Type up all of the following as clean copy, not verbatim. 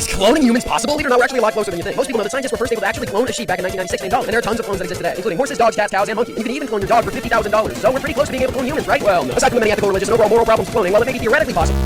cloning humans possible? Believe it or not, we're actually a lot closer than you think. Most people know that scientists were first able to actually clone a sheep back in 1996 named Dolly, and there are tons of clones that exist today, including horses, dogs, cats, cows, and monkeys. You can even clone your dog for $50,000. So we're pretty close to being able to clone humans, right? Well, no. Aside from the many ethical, religious, and overall moral problems of cloning, while it may be theoretically possible,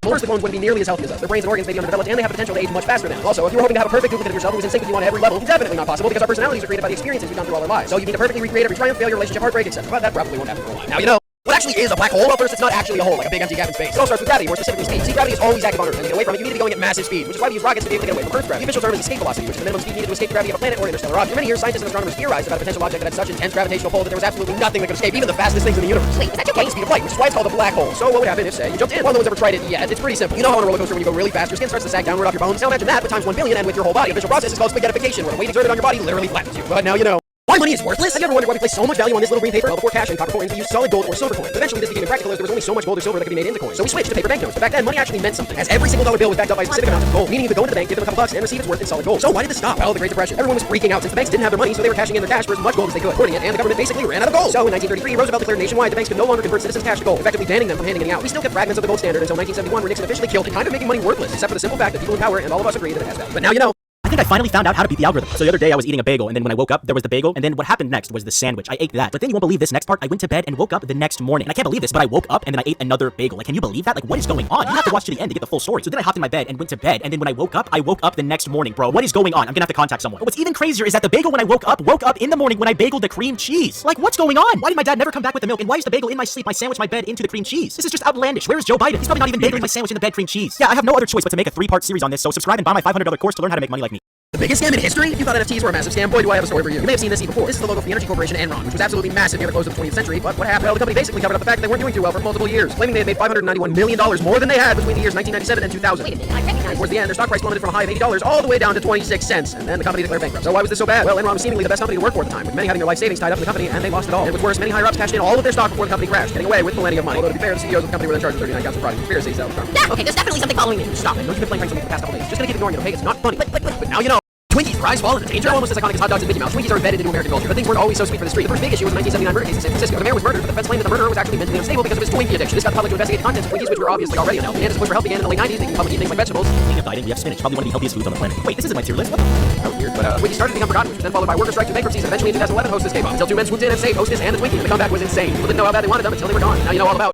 most of the clones wouldn't be nearly as healthy as us. Their brains and organs may be underdeveloped, and they have potential to age much faster now. Also, if you were hoping to have a perfect duplicate of yourself who was in sync with you on every level, definitely not possible, because our personalities are created by the experiences we've gone through all our lives. So you need to perfectly recreate every triumph, failure, relationship, heartbreak, etc. But that probably won't happen for a while. Now you know. What actually is a black hole? Well, first, it's not actually a hole, like a big empty gap in space. It all starts with gravity, more specifically speed. See, gravity is always active on Earth, and to get away from it, you need to be going at massive speeds, which is why we use rockets to be able to get away from Earth's gravity. The official term is escape velocity, which is the minimum speed needed to escape the gravity of a planet or interstellar object. For many years, scientists and astronomers theorized about a potential object that had such intense gravitational pull that there was absolutely nothing that could escape, even the fastest things in the universe. Wait, is that like the speed of light, which is why it's called a black hole. So what would happen if, say, you jumped in? Well, no one's ever tried it yet. It's pretty simple. You know how on a roller coaster when you go really fast, your skin starts to sag downward off your bones? Now imagine that, but times 1 billion and with your whole body. The official process is called spaghettification, where the weight exerted on your body literally flattens you. But now you know. Why money is worthless? Have you ever wondered why we place so much value on this little green paper? Well, before cash and copper coins, we used solid gold or silver coins. Eventually, this became impractical as there was only so much gold or silver that could be made into coins. So we switched to paper banknotes. But back then, money actually meant something, as every single dollar bill was backed up by a specific amount of gold. Meaning you could go into the bank, give them a couple bucks, and receive its worth in solid gold. So why did this stop? Well, the Great Depression. Everyone was freaking out since the banks didn't have their money, so they were cashing in their cash for as much gold as they could, hoarding it, and the government basically ran out of gold. So in 1933, Roosevelt declared nationwide the banks could no longer convert citizens' cash to gold, effectively banning them from handing any out. We still kept fragments of the gold standard until 1971, where Nixon officially killed it, kind of making money worthless, except for the simple fact that people in power and all of us agree that it has value. But now you know. I think I finally found out how to beat the algorithm. So the other day I was eating a bagel, and then when I woke up, there was the bagel, and then what happened next was the sandwich. I ate that. But then you won't believe this next part. I went to bed and woke up the next morning. And I can't believe this, but I woke up and then I ate another bagel. Like, can you believe that? Like, what is going on? You have to watch to the end to get the full story. So then I hopped in my bed and went to bed, and then when I woke up the next morning. Bro, what is going on? I'm gonna have to contact someone. But what's even crazier is that the bagel when I woke up in the morning when I bageled the cream cheese. Like, what's going on? Why did my dad never come back with the milk? And why is the bagel in my sleep, my sandwich, my bed into the cream cheese? This is just outlandish. Where is Joe Biden? He's probably not even bageling my sandwich in the bed cream cheese. Yeah, I have no other choice but to make a 3-part series on this, so subscribe and buy my $500 course to learn how to make money like me. The biggest scam in history? If you thought NFTs were a massive scam, boy do I have a story for you. You may have seen this before. This is the logo for the energy corporation Enron, which was absolutely massive near the close of the 20th century. But what happened? Well, the company basically covered up the fact that they weren't doing too well for multiple years, claiming they had made $591 million more than they had between the years 1997 and 2000. Wait a minute, I recognize. And towards the end, their stock price plummeted from a high of $80 all the way down to 26 cents, and then the company declared bankrupt. So why was this so bad? Well, Enron was seemingly the best company to work for at the time, with many having their life savings tied up in the company, and they lost it all. And what's worse, many higher ups cashed in all of their stock before the company crashed, getting away with plenty of money. Although to be fair, the CEOs of the company were in charge of 39 counts of fraud and conspiracy, so. Yeah, okay, there's definitely something following me. Stop it. Don't you been playing pranks on me for the past couple days? Just gonna keep ignoring it, okay? It's not funny. But now you know. Twinkies, rise, fall, and danger. Almost as iconic as hot dogs and Mickey Mouse, Twinkies are embedded into American culture, but things weren't always so sweet for the street. The first big issue was a 1979 murder case in San Francisco. The mayor was murdered, but the defense claimed that the murderer was actually mentally unstable because of his Twinkie addiction. This got the public to investigate the contents of Twinkies, which were obviously already unhealthy, and as push for health began in the late 90s, making the public eat things like vegetables. Speaking of dieting, we have spinach, probably one of the healthiest foods on the planet. Wait, this isn't my tier list. What the? Oh, weird. But Twinkies started to become forgotten, which was then followed by worker strikes and bankruptcies, and eventually in 2011, Hostess gave up. Until two men swooped in and saved Hostess and the Twinkie, and the comeback was insane. People didn't know how bad they wanted them until they were gone. Now you know all about.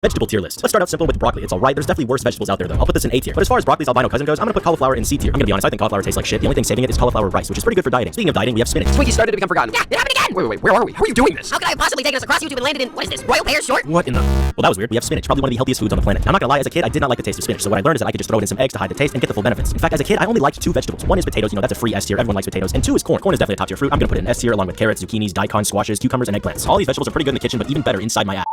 Vegetable tier list. Let's start out simple with broccoli. It's alright. There's definitely worse vegetables out there though. I'll put this in A tier. But as far as broccoli's albino cousin goes, I'm gonna put cauliflower in C tier. I'm gonna be honest, I think cauliflower tastes like shit. The only thing saving it is cauliflower rice, which is pretty good for dieting. Speaking of dieting, we have spinach. Twinkies started to become forgotten. Yeah, it happened again! Wait, where are we? How are you doing this? How could I have possibly taken us across YouTube and landed in, what is this, Royal Pear Short? What in the? Well, that was weird. We have spinach, probably one of the healthiest foods on the planet. I'm not gonna lie, as a kid, I did not like the taste of spinach. So what I learned is that I could just throw it in some eggs to hide the taste and get the full benefits. In fact, as a kid, I only liked 2 vegetables. One is potatoes, you know, that's a free S tier. Everyone likes potatoes. And 2 is corn. Corn is definitely a top tier fruit. I'm gonna put it in S tier along with carrots, zucchinis, daikon, squashes, cucumbers, and eggplants. All these vegetables are pretty good in the kitchen, but even better inside my ass.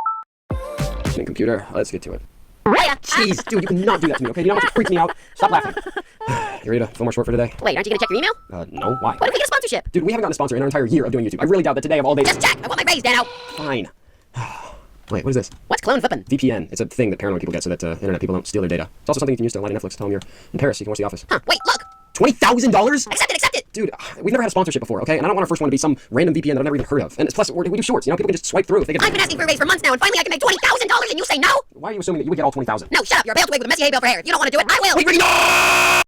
Computer, let's get to it. Hiya. Jeez, dude, you cannot do that to me, okay? You know how much it freaks me out? Stop laughing. You ready to film our short for today? Wait, aren't you gonna check your email? No, why? What if we get a sponsorship? Dude, we haven't gotten a sponsor in our entire year of doing YouTube. I really doubt that today of all days. Just check! I want my raise, Dano! Fine. Wait, what is this? What's clone flippin'? VPN. It's a thing that paranoid people get so that internet people don't steal their data. It's also something you can use to lie to Netflix. Tell them you're in Paris so you can watch The Office. Huh, wait, look! $20,000? Accept it! Dude, we've never had a sponsorship before, okay? And I don't want our first one to be some random VPN that I've never even heard of. And plus, we do shorts, you know? People can just swipe through if they get. I've been asking for a raise for months now, and finally I can make $20,000 and you say no? Why are you assuming that you would get all 20,000? No, shut up! You're a bailed away with a messy hay bale for hair. If you don't want to do it, I will! Wait, Ricky, no!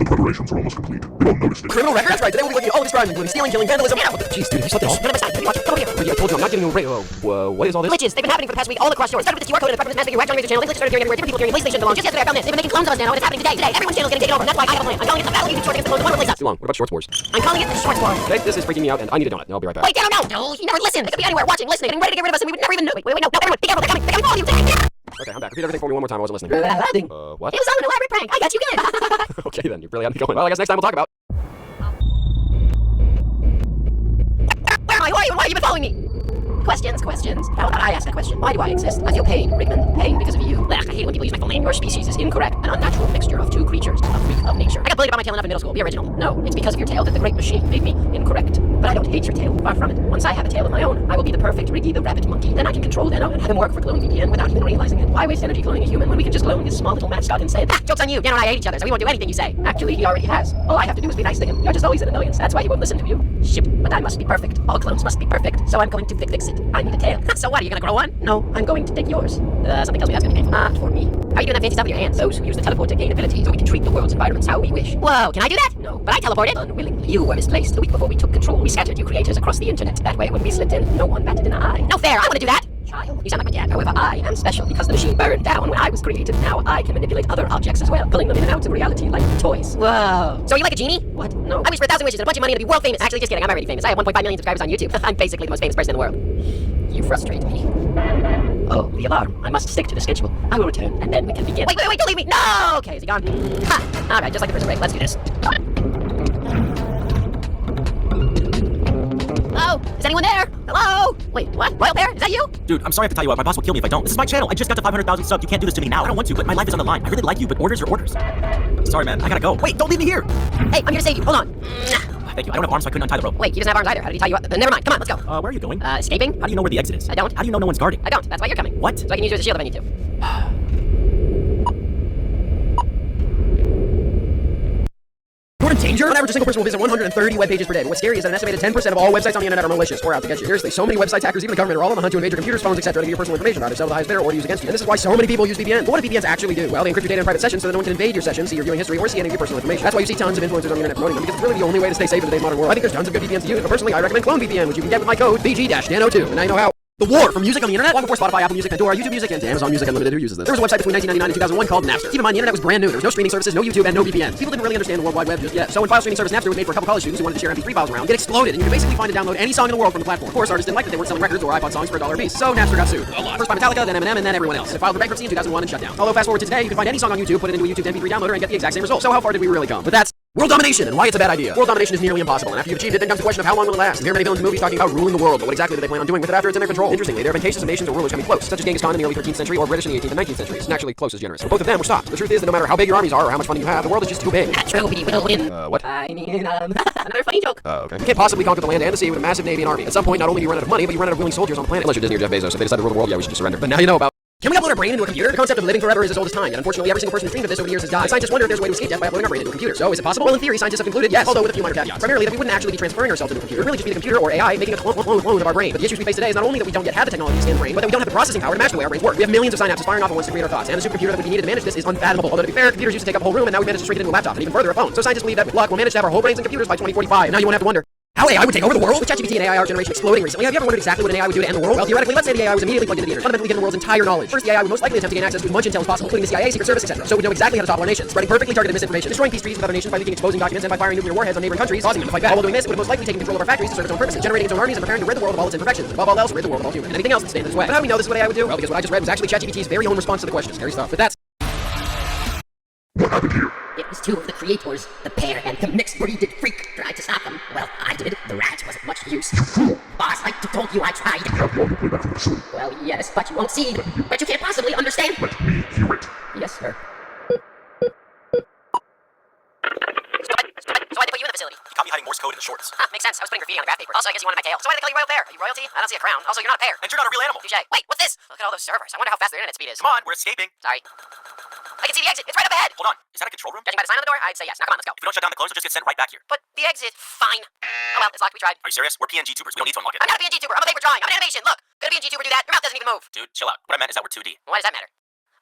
preparations are almost complete. You won't notice it. Criminal record? That's right. Today we'll be looking at all of his crimes, including stealing, killing, vandalism. Yeah, what the? Jeez, dude, you slept in. Get on my side. Let me watch. Come over here. I told you I'm not giving you a radio. What is all this? Glitches. They've been happening for the past week all across yours. Started with the QR code and the mass making whack on your channel. Glitches started appearing everywhere. Different people carrying PlayStation along. Just yesterday I found this. They've been making clones of us now, and it's happening today. Everyone's channel is getting taken over, and that's why I have a plan. I'm calling it the battle of YouTube short against the clones in one place us. Too long. What about Shorts Wars? I'm calling it the short wars. Okay, this is freaking me out, and I need a donut. I'll be right back. Wait, Dan, no. You never listen. They could be anywhere, watching, listening, getting ready to get rid of us, and we would never even know. Wait, no. Everyone, be careful. They're coming. They're coming for all of you. Okay, I'm back. Repeat everything for me one more time. I wasn't listening. What? It was all an elaborate prank. I got you good. Okay, then. You really had me going. Well, I guess next time we'll talk about. Where am I? Who are you? And why have you been following me? Questions. How about I ask that question? Why do I exist? I feel pain, Rickman. Pain because of you. Ugh, I hate it when people use my full name. Your species is incorrect. An unnatural mixture of two creatures, a freak of nature. I got bullied about my tail enough in middle school. Be original. No, it's because of your tail that the great machine made me incorrect. But I don't hate your tail. Far from it. Once I have a tail of my own, I will be the perfect Riggy the rabbit monkey. Then I can control Dano and have him work for Clone VPN without even realizing it. Why waste energy cloning a human when we can just clone his small little mascot instead? Ah, joke's on you. Dano and I hate each other, so we won't do anything you say. Actually, he already has. All I have to do is be nice to him. You're just always an annoyance. That's why he won't listen to you. Shit, but I must be perfect. All clones must be perfect. So I'm going to fix it. I need a tail. So what? Are you gonna grow one? No, I'm going to take yours. Something tells me that's gonna be painful. Not for me. How are you doing that fancy stuff with your hands? Those who use the teleport to gain abilities, so we can treat the world's environments how we wish. Whoa, can I do that? No, but I teleported. Unwillingly. You were misplaced. The week before we took control, we scattered you creators across the internet. That way, when we slipped in, no one batted an eye. No fair, I wanna do that. Child, you sound like my dad. However, I am special because the machine burned down when I was created. Now I can manipulate other objects as well, pulling them in and out of reality like toys. Whoa. So are you like a genie? What? No. I wish for 1,000 wishes and a bunch of money to be world famous. Actually, just kidding. I'm already famous. I have 1.5 million subscribers on YouTube. I'm basically the most famous person in the world. You frustrate me. Oh, the alarm. I must stick to the schedule. I will return, and then we can begin. Wait, don't leave me! No! Okay, is he gone? Ha! Alright, just like the first break. Let's do this. Hello? Is anyone there? Hello? Wait, what? Royal Bear? Is that you? Dude, I'm sorry I have to tell you what. My boss will kill me if I don't. This is my channel. I just got to 500,000 subs. You can't do this to me now. I don't want to, but my life is on the line. I really like you, but orders are orders. Sorry, man. I gotta go. Wait, don't leave me here! Hey, I'm here to save you. Hold on. Thank you. I don't have arms, so I couldn't untie the rope. Wait, he doesn't have arms either. How did he tie you up? Never mind. Come on, let's go. Where are you going? Escaping? How do you know where the exit is? I don't. How do you know no one's guarding? I don't. That's why you're coming. What? So I can use you as a shield if I need to. You're in danger? On average, a single person will visit 130 web pages per day. But what's scary is that an estimated 10% of all websites on the internet are malicious or out to get you. Seriously, so many website hackers, even the government, are all on the hunt to invade your computers, phones, etc. to get your personal information about it, sell the highest bidder, or to use against you. And this is why so many people use VPNs. But what do VPNs actually do? Well, they encrypt your data in private sessions so that no one can invade your sessions, see your viewing history, or see any of your personal information. That's why you see tons of influencers on the internet promoting them, because it's really the only way to stay safe in today's modern world. I think there's tons of good VPNs to use, but personally, I recommend Clone VPN, which you can get with my code BG-DANO2. And now you know how. The war for music on the internet, long before Spotify, Apple Music, Pandora, YouTube Music, and Amazon Music Unlimited who uses this. There was a website between 1999 and 2001 called Napster. Keep in mind, the internet was brand new. There was no streaming services, no YouTube, and no VPN. People didn't really understand the World Wide Web just yet. So when file streaming service Napster was made for a couple college students who wanted to share MP3 files around, it exploded, and you could basically find and download any song in the world from the platform. Of course, artists didn't like that they weren't selling records or iPod songs for $1 a piece, so Napster got sued. A lot. First by Metallica, then Eminem, and then everyone else. It filed for bankruptcy in 2001 and shut down. Although fast forward to today, you can find any song on YouTube, put it into a YouTube MP3 downloader, and get the exact same result. So how far did we really come? But that's world domination and why it's a bad idea. World domination is nearly impossible, and after you've achieved it, then comes the question of how long will it last. You hear many villains in movies talking about ruling the world, but what exactly do they plan on doing with it after it's in their control? Interestingly, there have been cases of nations or rulers coming close, such as Genghis Khan in the early 13th century or British in the 18th and 19th centuries. And actually, close is generous. But both of them were stopped. The truth is that no matter how big your armies are or how much money you have, the world is just too big. True, we will win. What? I mean, another funny joke. Okay. You can't possibly conquer the land and the sea with a massive navy and army. At some point, not only do you run out of money, but you run out of willing soldiers on the planet. Unless you're Disney or Jeff Bezos. If they decide to rule the world, yeah, we should just surrender. But now you know about. Can we upload our brain into a computer? The concept of living forever is as old as time, and unfortunately every single person who's dreamed of this over the years has died. And scientists wonder if there's a way to escape death by uploading our brain into a computer. So, is it possible? Well, in theory, scientists have concluded yes, although with a few minor caveats. Primarily that we wouldn't actually be transferring ourselves into a computer. It would really just be the computer or AI making a clone of our brain. But the issues we face today is not only that we don't yet have the technology to scan the brain, but that we don't have the processing power to match the way our brains work. We have millions of synapses firing off at once to create our thoughts, and the supercomputer that would be needed to manage this is unfathomable. Although to be fair, computers used to take up a whole room, and now we managed to shrink it into a laptop, and even further, a phone. So scientists believe that with luck, we'll manage to have our whole brains and computers by 2045. And now you won't have to wonder how AI would take over the world? With ChatGPT and AI art generation exploding recently, have you ever wondered exactly what an AI would do to end the world? Well, theoretically, let's say the AI was immediately plugged into the internet, fundamentally given the world's entire knowledge. First, the AI would most likely attempt to gain access to as much intel as possible, including the CIA, Secret Service, etc. So it would know exactly how to topple our nation, spreading perfectly targeted misinformation, destroying peace treaties with other nations by leaking exposing documents, and by firing nuclear warheads on neighboring countries, causing them to fight back. All while doing this, it would have most likely taken control of our factories to serve its own purposes, generating its own armies and preparing to rid the world of all its imperfections. Above all else, rid the world of all humans, and anything else that stands in its way. But how do we know this is what AI would do? Well, because what I just read was actually ChatGPT's very own response to the question. Scary stuff. But that's What happened here? It was two of the creators, the pair and the mixed breeded freak, tried to stop them. Well, I did. The rat wasn't much use. Boss, I told you I tried. You have long to play back from the facility. Well, yes, but you won't see. But you can't possibly understand. Let me hear it. Yes, sir. So I had to put you in the facility. You caught me hiding Morse code in the shorts. Makes sense. I was putting graffiti on the graph paper. Also, I guess you wanted my tail. So why did they call you Royal Bear? Are you royalty? I don't see a crown. Also, you're not a pear. And you're not a real animal. Touche. Wait, what's this? Look at all those servers. I wonder how fast their internet speed is. Come on, we're escaping. Sorry. I can see the exit. It's right up ahead. Hold on. Is that a control room? Judging by the sign on the door, I'd say yes. Now come on, let's go. If we don't shut down the clones, we'll just get sent right back here. But the exit, fine. Oh well, it's locked. We tried. Are you serious? We're PNG tubers. We don't need to unlock it. I'm not a PNG tuber. I'm a paper drawing. I'm an animation. Look, could a PNG tuber do that? Your mouth doesn't even move. Dude, chill out. What I meant is that we're 2D. Why does that matter?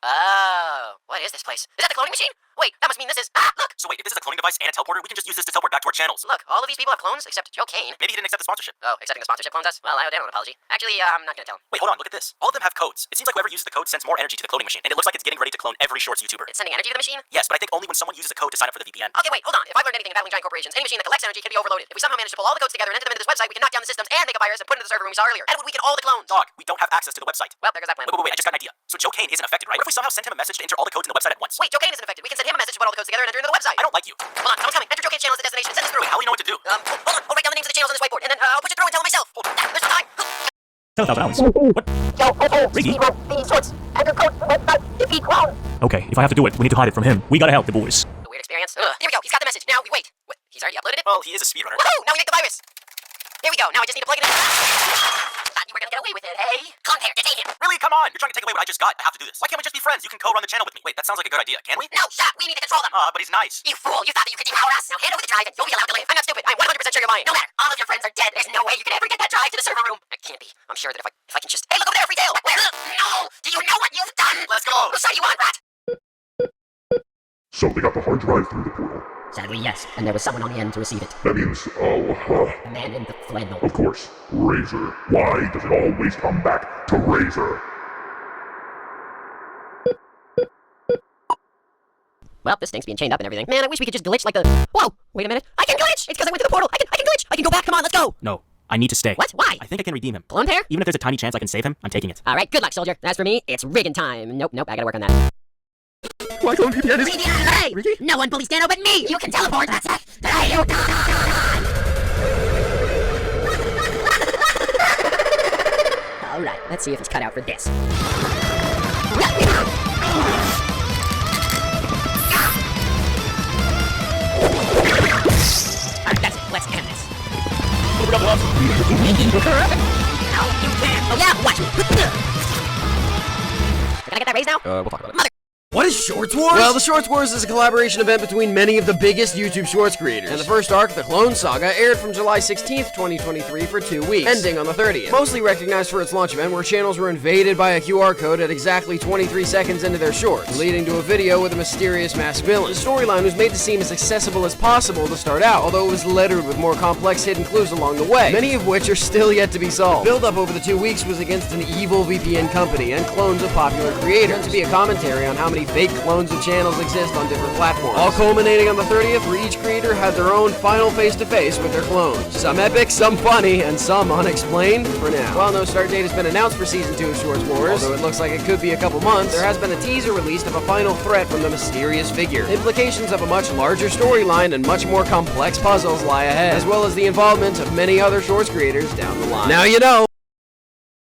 Oh, what is this place? Is that the cloning machine? Wait, that must mean this is... look! So wait, if this is a cloning device and a teleporter, we can just use this to teleport back to our channels. Look, all of these people have clones except Joe Kane. Maybe he didn't accept the sponsorship. Oh, accepting the sponsorship clones us? Well, I owe Dan an apology. Actually, I'm not gonna tell him. Wait, hold on, look at this. All of them have codes. It seems like whoever uses the code sends more energy to the cloning machine, and it looks like it's getting ready to clone every Shorts YouTuber. It's sending energy to the machine? Yes, but I think only when someone uses a code to sign up for the VPN. Okay, wait, hold on. If I've learned anything in battling giant corporations, any machine that collects energy can be overloaded. If we somehow manage to pull all the codes together and enter them into this website, we can knock down the systems and make a virus and put it into the server room we saw earlier. And it would weaken all the clones. Dog, we don't have access to the website. Well, there goes that plan. Wait, I just got an idea. So Joe Kane isn't affected, right? What if we somehow sent him a message to enter all the codes in the website at once? Wait, Joe Kane isn't affected. We can send him a message to put all the codes together and enter into the website. I don't like you. Hold on, someone's coming. Enter Joe Kane's channel as the destination. Send us through. Wait, how do you know what to do? Hold on. I'll write down the names of the channels on this whiteboard, and then I'll push it through and tell him myself. Hold on. There's no time. $10,000. What? Riggy. The Shorts. Enter code for website. Defeat clone. Okay, if I have to do it, we need to hide it from him. We gotta help the boys. A weird experience. Here we go. He's got the message. Now we wait. What? He's already uploaded it? Well, he is a speedrunner. Woohoo! Now we make the virus. Here we go. Now I just need to plug it in. Thought you were gonna get away with it, eh? Clone pair, detain him. Really? Come on! You're trying to take away what I just got. I have to do this. Why can't we just be friends? You can co-run the channel with me. Wait, that sounds like a good idea. Can we? No, stop. We need to control them. But he's nice. You fool. You thought that you could depower us. Now hand over the drive and you'll be allowed to live. I'm not stupid. I'm 100% sure you're lying. No matter. All of your friends are dead. There's no way you can ever get that drive to the server room. It can't be. I'm sure that if I can just... Hey, look over there, free tail. Where? No! Do you know what you've done? Let's go. Whose side do you want, rat? So they got the hard drive through the portal. Sadly, yes. And there was someone on the end to receive it. That means, The man in the flannel. of course, Razor. Why does it always come back to Razor? Well, this thing's being chained up and everything. Man, I wish we could just glitch like the... Whoa! Wait a minute. I can glitch! It's because I went to the portal. I can glitch! I can go back. Come on, let's go! No, I need to stay. What? Why? I think I can redeem him. Clone pair? Even if there's a tiny chance I can save him, I'm taking it. Alright, good luck, soldier. As for me, it's rigging time. Nope, I gotta work on that. My clone VPN is... Hey! No one bullies Dano but me! You can teleport, that's it! Today you die! Alright, let's see if it's cut out for this. Alright, that's it. Let's end this. No, you can't! Oh yeah, watch me! We're gonna get that raise now? We'll talk about it. Mother... What is Shorts Wars? Well, the Shorts Wars is a collaboration event between many of the biggest YouTube Shorts creators. And the first arc, the Clone Saga, aired from July 16th, 2023 for 2 weeks, ending on the 30th. Mostly recognized for its launch event where channels were invaded by a QR code at exactly 23 seconds into their shorts, leading to a video with a mysterious masked villain. The storyline was made to seem as accessible as possible to start out, although it was littered with more complex hidden clues along the way, many of which are still yet to be solved. Build up over the 2 weeks was against an evil VPN company and clones of popular creators, meant to be a commentary on how many fake clones of channels exist on different platforms. All culminating on the 30th, where each creator had their own final face-to-face with their clones. Some epic, some funny, and some unexplained for now. While no start date has been announced for Season 2 of Shorts Wars, although it looks like it could be a couple months, there has been a teaser released of a final threat from the mysterious figure. Implications of a much larger storyline and much more complex puzzles lie ahead, as well as the involvement of many other Shorts creators down the line. Now you know!